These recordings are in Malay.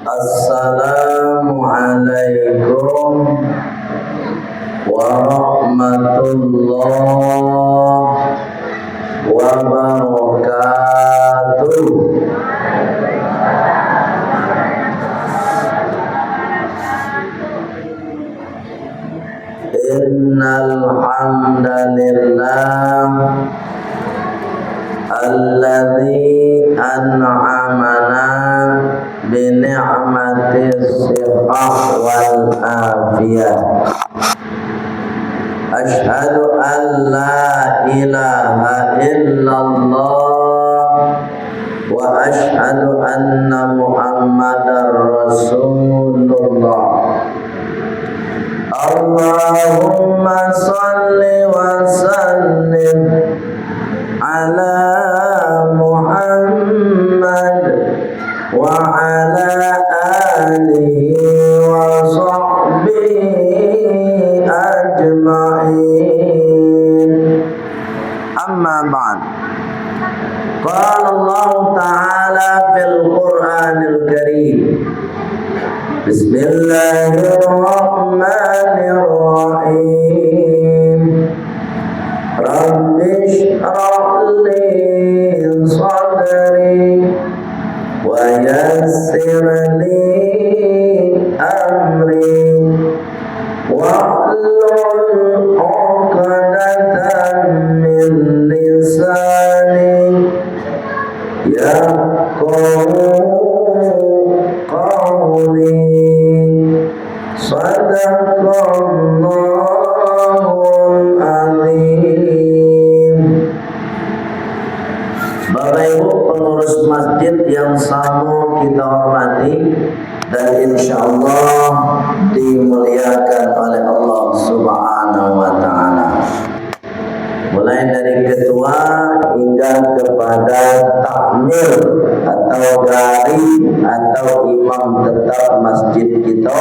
Assalamualaikum warahmatullahi wabarakatuh. Innal hamdalillah alladzi an'amana bi ni'matis sihhah wal afiyah. Asyhadu an la ilaha illallah wa asyhadu anna Muhammadar Rasulullah. Allahumma salli wa sallim ala Muhammad wa ala alihi wa sahbihi ajma'in. Amma ba'd. Qala Allah Ta'ala fil Qur'anil Karim. Bismillahirrahmanirrahim. Rabbi shrah li sadri wa yassir li amri wahlul 'uqdatam min lisani yafqahu qawli. Sadaqallahul azim. Bapak Ibu pengurus masjid yang sama kita hormati dan insyaallah dimuliakan oleh Allah Subhanahu wa taala. Mulai dari ketua hingga kepada takmir atau gari atau imam tetap masjid kita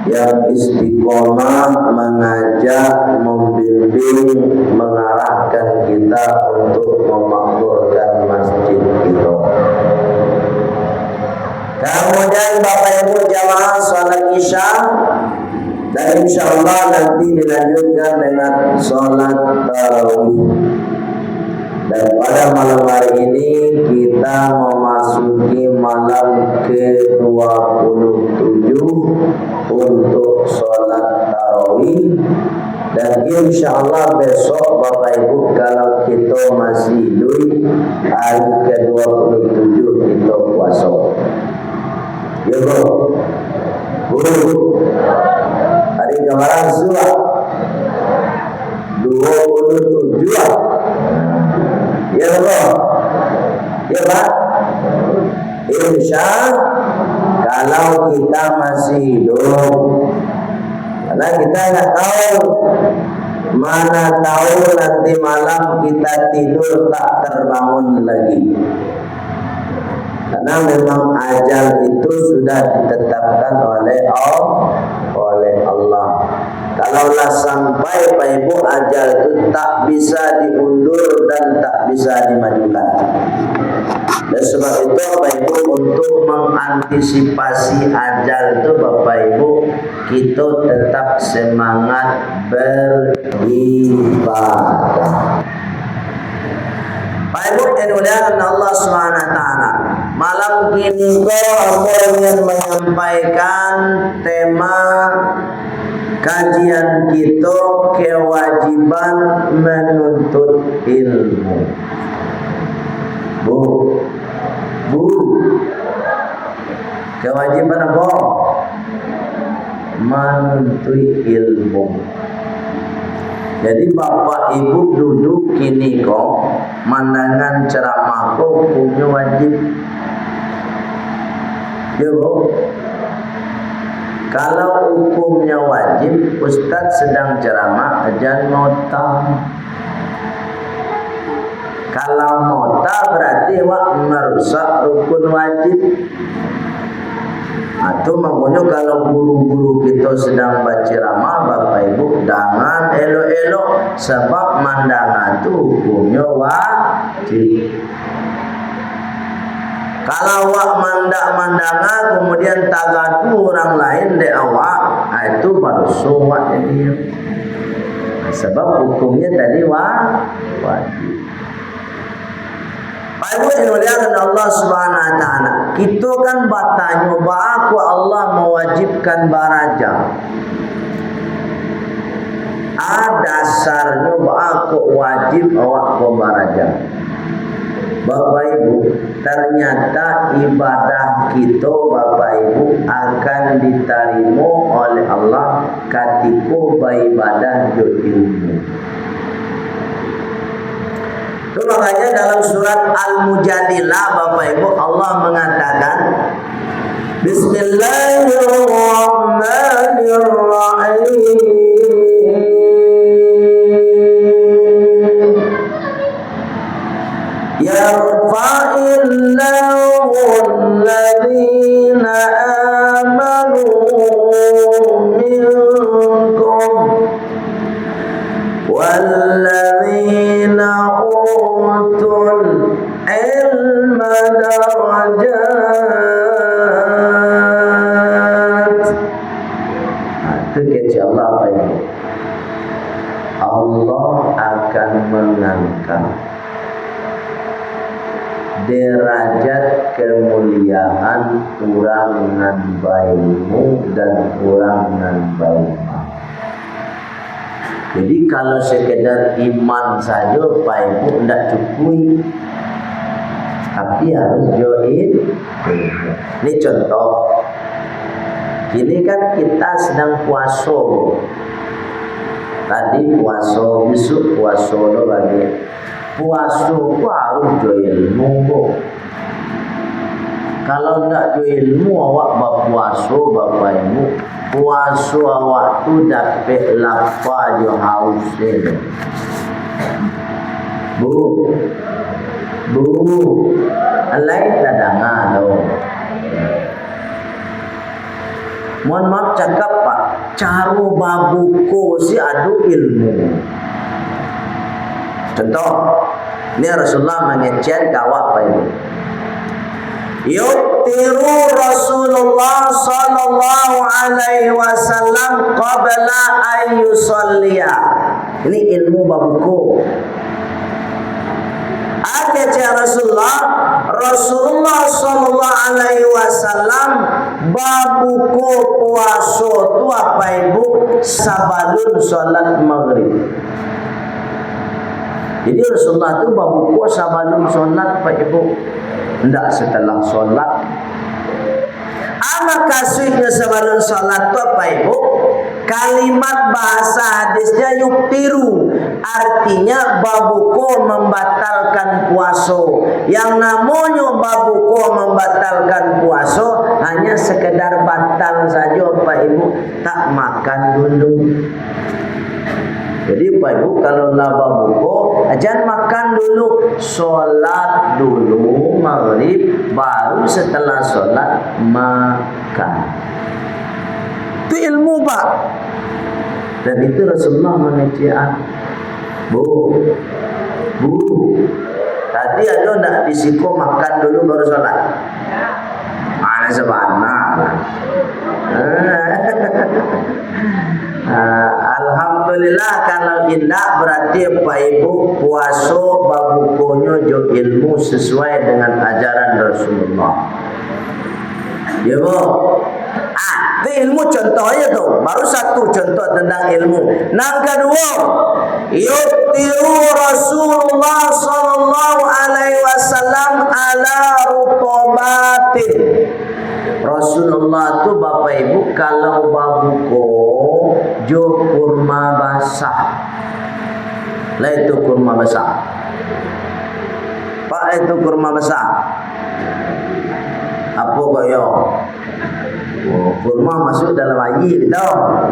yang istiqomah mengajak, membimbing, mengarahkan kita untuk memakmurkan masjid kita. Kemudian Bapak Ibu jamaah salat Isya, dan insyaallah nanti dilanjutkan dengan salat tarawih. Dan pada malam hari ini kita memasuki malam ke-27 untuk sholat tarawih. Dan insyaallah besok Bapak Ibu kalau kita masih hidup, hari ke-27 kita puasa. Ya bro, hari kemarin surah 27. Ya Allah, ya Pak. Insya kalau kita masih hidup, karena kita nggak tahu, mana tahu nanti malam kita tidur tak terbangun lagi. Karena memang ajal itu sudah ditetapkan oleh Allah. Kalaulah sampai Pak Ibu ajal itu tak bisa diundur dan tak bisa dimajukan. Dan sebab itu Bapak Ibu untuk mengantisipasi ajal itu Bapak Ibu kita tetap semangat beribadah. Pak Ibu yang dimuliakan Allah SWT, malam ini aku ingin menyampaikan tema kajian kita, kewajiban menuntut ilmu. Bu, kewajiban apa? Menuntut ilmu. Jadi Bapak Ibu duduk kini kok mandangan ceramah kok punya wajib. Ya Bu. Kalau hukumnya wajib, Ustadz sedang ceramah ajan nota. Kalau nota berarti merusak rukun wajib. Atau makanya kalau guru-guru kita sedang baca ceramah, Bapak Ibu jangan elok-elok, sebab mandangan itu hukumnya wajib. Kalau awak mandak-mandanga kemudian tagadu orang lain de awak, itu baru suwak dia. Sebab hukumnya tadi wajib. Ibu dimuliakan Allah Subhanahu wa taala. Kita kan bertanya, "Ba'aku Allah mewajibkan baraja?" Dasarnya ba'aku wajib awak baraja. Bapak Ibu, ternyata ibadah kita Bapak Ibu akan diterima oleh Allah ketika beribadah jo ilmu. Itu makanya dalam surat Al-Mujadilah Bapak Ibu Allah mengatakan Bismillahirrahmanirrahim. Yarfa'illahu alladhina amanu minkum walladzina utul ilma darajat. Itu kata Allah apa ini? Allah akan mengangkat derajat kemuliaan orang dengan baikmu dan orang dengan baikmu. Jadi kalau sekedar iman saja Pak Ibu tidak cukup, tapi harus join. Ini contoh. Ini kan kita sedang puasa. Tadi puasa, besok puasa lagi. Puasa itu harus jo ilmu. Kalau tidak jo ilmu awak berpuasa Bapak Ibu, puasa awak tu dapat lapar jo haus dia. Bu, alai tadangan lo. Mohon maaf cakap Pak, cara babuko si adu ilmu. Contoh, ini Rasulullah mengecek kawak Pak Ibu. Yuktiru Rasulullah sallallahu alaihi wasallam qabla an yusalliya. Ini ilmu babuku. Ada Rasulullah sallallahu alaihi wasallam babuku puasa tu apa Ibu sabalun salat maghrib. Jadi Rasulullah itu babu puasa sebelum solat Pak Ibu, tidak setelah solat. Apa kasihnya sebelum solat itu Pak Ibu? Kalimat bahasa hadisnya yuktiru, artinya babuko membatalkan puasa. Yang namanya babuko membatalkan puasa hanya sekedar batal saja Pak Ibu, tak makan dulu. Jadi Pak Ibu kalau nak babuko, jangan makan dulu, solat dulu maghrib, baru setelah solat makan. Itu ilmu Pak. Dan itu Rasulullah mengejek. Bu, tadi ada nak disiko makan dulu baru solat? Mana sebenarnya? Alhamdulillah kalau indah berarti Pak Ibu puasa babukonya jo ilmu sesuai dengan ajaran Rasulullah. Ya Bu. Itu ilmu contohnya tuh. Baru satu contoh tentang ilmu. Yang kedua, yuktiru Rasulullah sallallahu alaihi wasallam ala rutobatin. Rasulullah tu Bapak Ibu kalau babuko jo kurma basah. Lah itu kurma basah. Pak itu kurma basah. Apa koyo? Oh, kurma masuk dalam air tahu.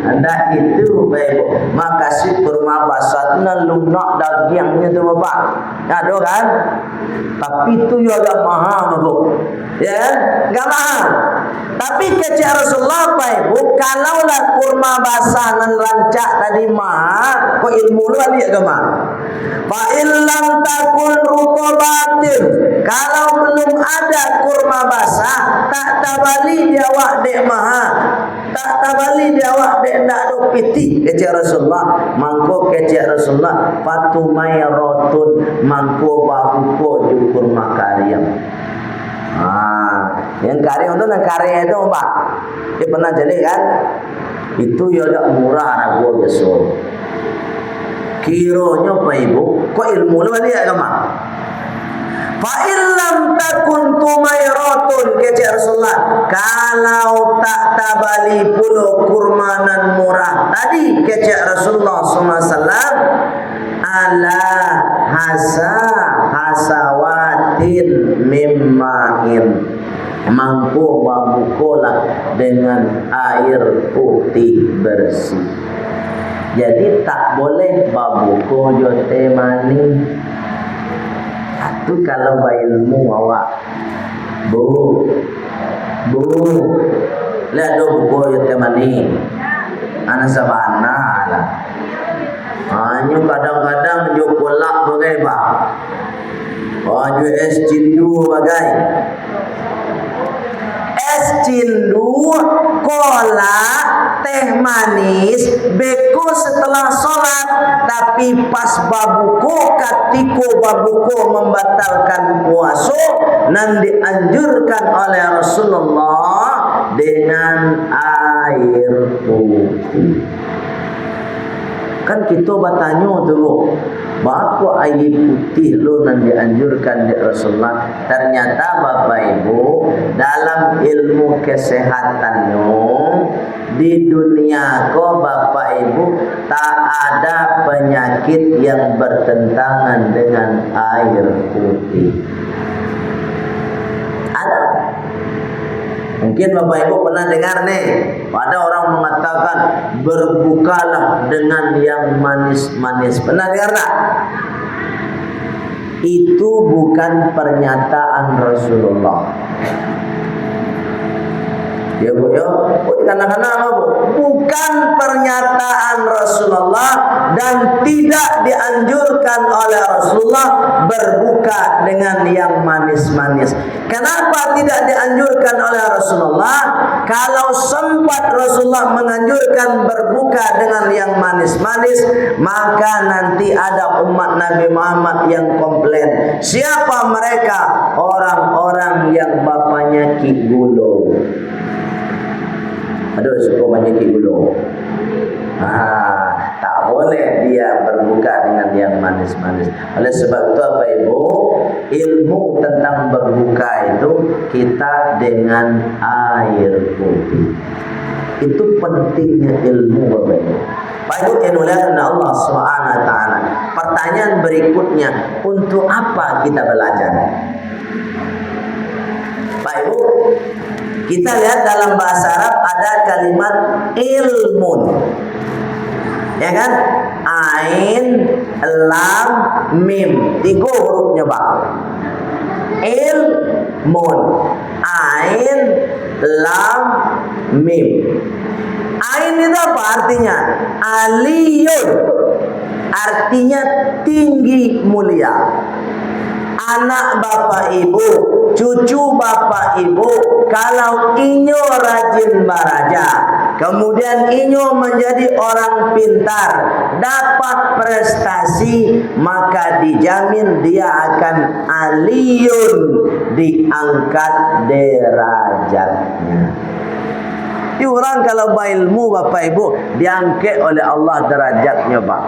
Anda itu Bapak, makasih kurma basah tu lunak dagingnya tu Bapak. Ada kan? Tapi itu juga agak mahal Bu. Ya kan? Enggak mahal. Tapi kecil Rasulullah Pak Ibu, kalaulah kurma basah dan rancak tadi mahal, kok ilmu lu balik ke mah? Fa illam takun rutobatin, kalau belum ada kurma basah, tak tabali dia awak dek maha, tak tabali dia awak dek ndak do piti kecik Rasulullah. Mangko kecik Rasulullah fatumai rotun mangko babuko ju kurma karyam. Yang karyam tu nang karya itu Pak. Dia pernah jadi kan? Itu ya dak murah rago besok. Kiranya Pak Ibu, kok ilmu lu balik ke mak? Fa illam takun tumairatun kecik Rasulullah, kalau tak tabali pulo kurmanan murah tadi kecik Rasulullah SAW, ala hasawatin mimmain, mangko babukolah dengan air putih bersih. Jadi tak boleh babuko jote mani. Itu kalau ilmu awak bu lihat do buko jote mani ana sabana lah. Hanya kadang-kadang jo kolak bagai ba. Baju es cindu bagai. Es cindu, kolak, teh manis, beko setelah sholat, tapi pas babuko, katiko babuko membatalkan puasa, dan dianjurkan oleh Rasulullah dengan air putih. Kan kita bertanya tu, bahawa air putih lo nan dianjurkan di Rasulullah. Ternyata Bapak Ibu dalam ilmu kesehatannya di dunia ko Bapak Ibu tak ada penyakit yang bertentangan dengan air putih. Ada. Mungkin Bapak Ibu pernah dengar nih, ada orang mengatakan berbukalah dengan yang manis-manis. Pernah dengar tak? Itu bukan pernyataan Rasulullah. Ya Bu, ya. Karena Bu, bukan pernyataan Rasulullah dan tidak dianjurkan oleh Rasulullah berbuka dengan yang manis-manis. Kenapa tidak dianjurkan oleh Rasulullah? Kalau sempat Rasulullah menganjurkan berbuka dengan yang manis-manis, maka nanti ada umat Nabi Muhammad yang komplain. Siapa mereka? Orang-orang yang bapaknya Ki Gulo. Aduh, suka menyakit dulu. Tak boleh dia berbuka dengan yang manis-manis. Oleh sebab itu Bapak Ibu, ilmu tentang berbuka itu kita dengan air putih. Itu pentingnya ilmu Bapak Ibu. Bapak Ibu yang dimuliakan Allah Subhanahu wa taala. Pertanyaan berikutnya, untuk apa kita belajar? Bapak Ibu, kita lihat dalam bahasa Arab ada kalimat ilmun. Ya kan? Ain, lam, mim. 3 hurufnya Pak. Ilmun. Ain, lam, mim. Ain itu apa artinya? Aliyun. Artinya tinggi mulia. Anak Bapak Ibu, cucu Bapak Ibu, kalau inyo rajin baraja, kemudian inyo menjadi orang pintar, dapat prestasi, maka dijamin dia akan aliyun, diangkat derajatnya. Di orang kalau berilmu Bapak Ibu diangkat oleh Allah derajatnya Pak.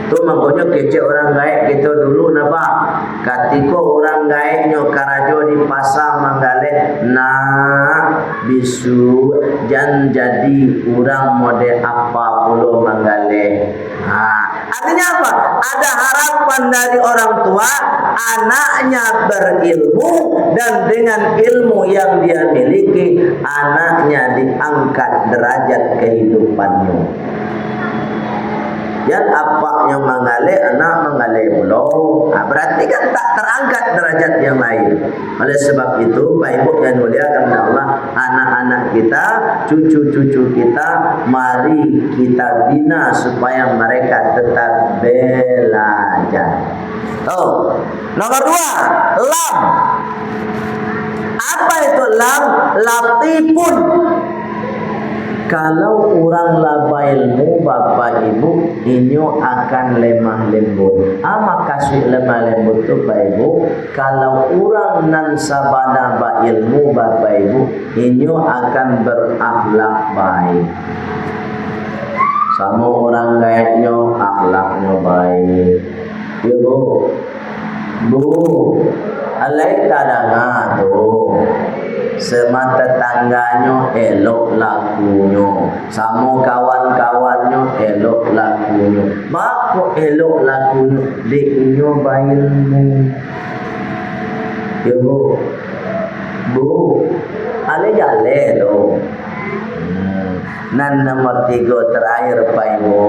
Tu makanya kecek orang gaib kita dulu napa. Ketika orang gaibnya karajo di pasar Manggale, bisu jan jadi orang mode apa puluh Manggale. Artinya apa? Ada harapan dari orang tua anaknya berilmu, dan dengan ilmu yang dia miliki anaknya diangkat derajat kehidupannya. Yang apaknya Manggale, anak Manggale belum. Berarti kan tak terangkat derajat yang lain. Oleh sebab itu, Bapak Ibu yang dimuliakan Allah, anak-anak kita, cucu-cucu kita, mari kita bina supaya mereka tetap belajar. Nomor 2, lam. Apa itu lam? Latifun. Kalau orang laba ilmu Bapak Ibu, inyo akan lemah lembut. Makasih lemah lembut itu Bapak Ibu. Kalau orang nan sabana ba ilmu Bapak Ibu, inyo akan berakhlak baik. Sama orang gaibnya akhlaknya baik. Ya Bu, alai tadanga tuh. Sama tetangganya elok lakunya, sama kawan-kawannya elok lakunya. Mak elok lakunya, deknya bailmu. Ya Bu, ale jale lo. Nan nomor 3 terakhir Pak Ibu,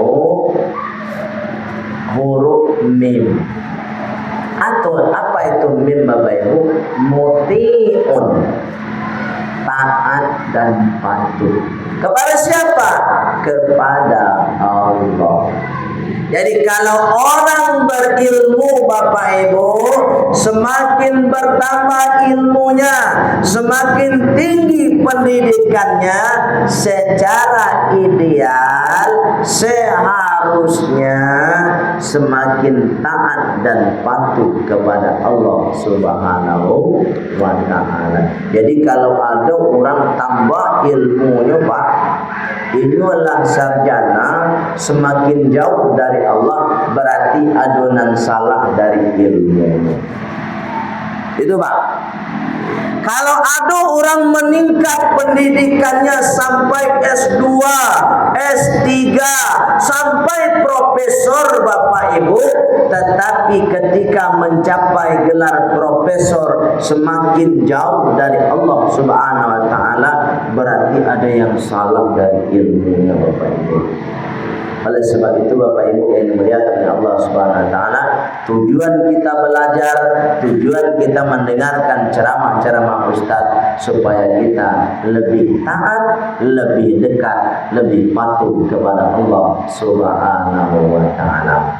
huruf mim. Atau apa itu mim Bapak Ibu? Muti'un, taat dan patuh. Kepada siapa? Kepada Allah. Jadi kalau orang berilmu Bapak Ibu, semakin bertambah ilmunya, semakin tinggi pendidikannya, secara ideal seharusnya semakin taat dan patuh kepada Allah Subhanahu wa ta'ala. Jadi kalau ada orang tambah ilmunya Pak, inilah sarjana, semakin jauh dari Allah, berarti adonan salah dari ilmu. Itu Pak. Kalau ada orang meningkat pendidikannya sampai S2, S3, sampai profesor Bapak Ibu, tetapi ketika mencapai gelar profesor semakin jauh dari Allah Subhanahu wa ta'ala, berarti ada yang salah dari ilmunya Bapak Ibu. Oleh sebab itu Bapak Ibu yang dimuliakan oleh Allah Subhanahu wa taala, tujuan kita belajar, tujuan kita mendengarkan ceramah-ceramah ustaz supaya kita lebih taat, lebih dekat, lebih patuh kepada Allah Subhanahu wa taala.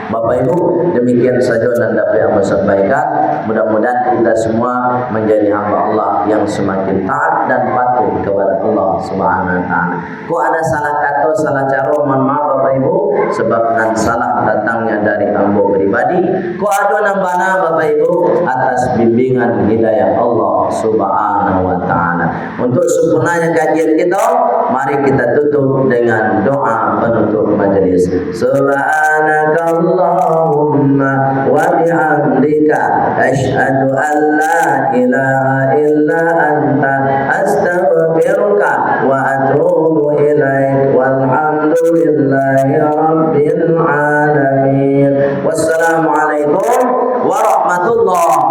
Bapak Ibu, demikian saja yang dapat yang saya sampaikan. Mudah-mudahan kita semua menjadi hamba Allah yang semakin taat dan patuh kepada Allah Subhanahu wa taala. Kok ada salah kata, salah cara, mohon maaf Bapak Ibu, sebab nan salah datangnya dari hamba pribadi. Kok ada nambana Bapak Ibu atas bimbingan hidayah Allah Subhanahu wa taala. Untuk sempurnanya kajian kita, mari kita tutup dengan doa penutup majelis. Subhanaka Allahumma wa bihamdika asyhadu an la ilaha illa anta astaghfiruka wa atubu ilaik walhamdulillahi rabbil alamin. Wassalamualaikum warahmatullahi